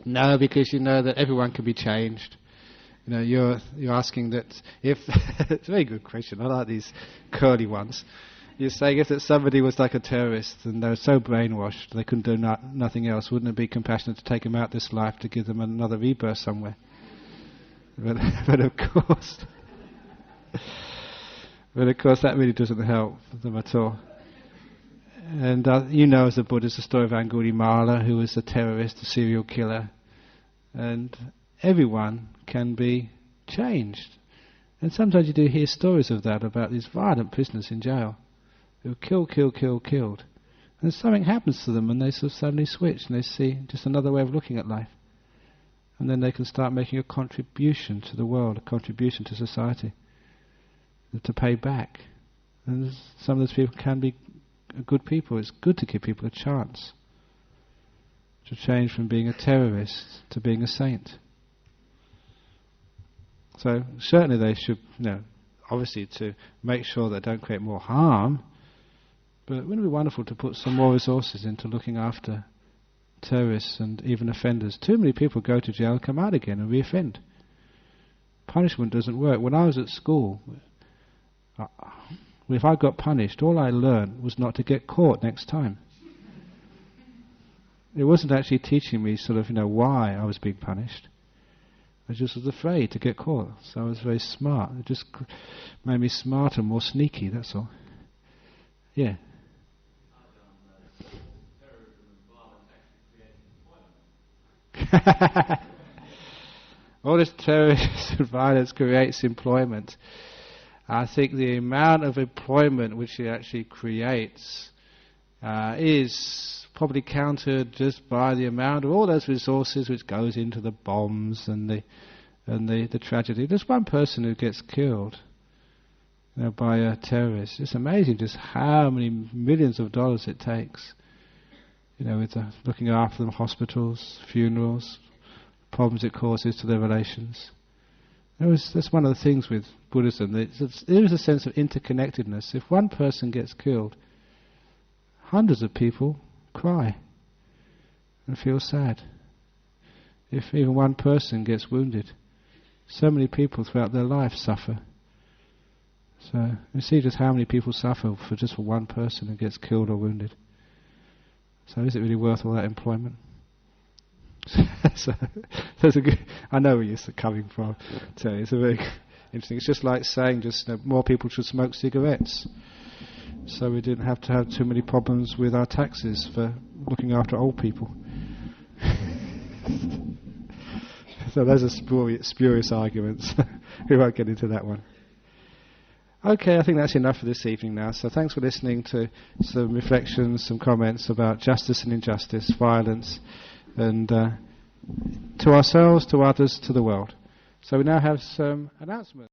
No, because you know that everyone can be changed. You're asking that if it's a very good question. I like these curly ones. You're saying if that somebody was like a terrorist and they were so brainwashed they couldn't do nothing else, wouldn't it be compassionate to take them out this life to give them another rebirth somewhere? But of course, that really doesn't help them at all. And as a Buddhist, the story of Angulimala, who was a terrorist, a serial killer, and everyone can be changed. And sometimes you do hear stories of that, about these violent prisoners in jail who killed. And something happens to them and they sort of suddenly switch and they see just another way of looking at life. And then they can start making a contribution to the world, a contribution to society, to pay back. And some of those people can be good people. It's good to give people a chance to change from being a terrorist to being a saint. So certainly they should, obviously to make sure they don't create more harm, but wouldn't it be wonderful to put some more resources into looking after terrorists and even offenders? Too many people go to jail, come out again and re-offend. Punishment doesn't work. When I was at school, if I got punished, all I learned was not to get caught next time. It wasn't actually teaching me why I was being punished. I just was afraid to get caught, so I was very smart. It just made me smarter, more sneaky, that's all. Yeah. All this terrorism and violence creates employment. I think the amount of employment which it actually creates is probably countered just by the amount of all those resources which goes into the bombs and the tragedy. There's one person who gets killed by a terrorist. It's amazing just how many millions of dollars it takes. With looking after them, hospitals, funerals, problems it causes to their relations. That's one of the things with Buddhism. There is a sense of interconnectedness. If one person gets killed, hundreds of people cry and feel sad. If even one person gets wounded, so many people throughout their life suffer. So you see just how many people suffer for one person who gets killed or wounded. So is it really worth all that employment? So there's a good, I know where you're coming from. So it's a very interesting. It's just like saying more people should smoke cigarettes, so we didn't have to have too many problems with our taxes for looking after old people. So those are spurious arguments. We won't get into that one. Okay, I think that's enough for this evening now. So thanks for listening to some reflections, some comments about justice and injustice, violence, and to ourselves, to others, to the world. So we now have some announcements.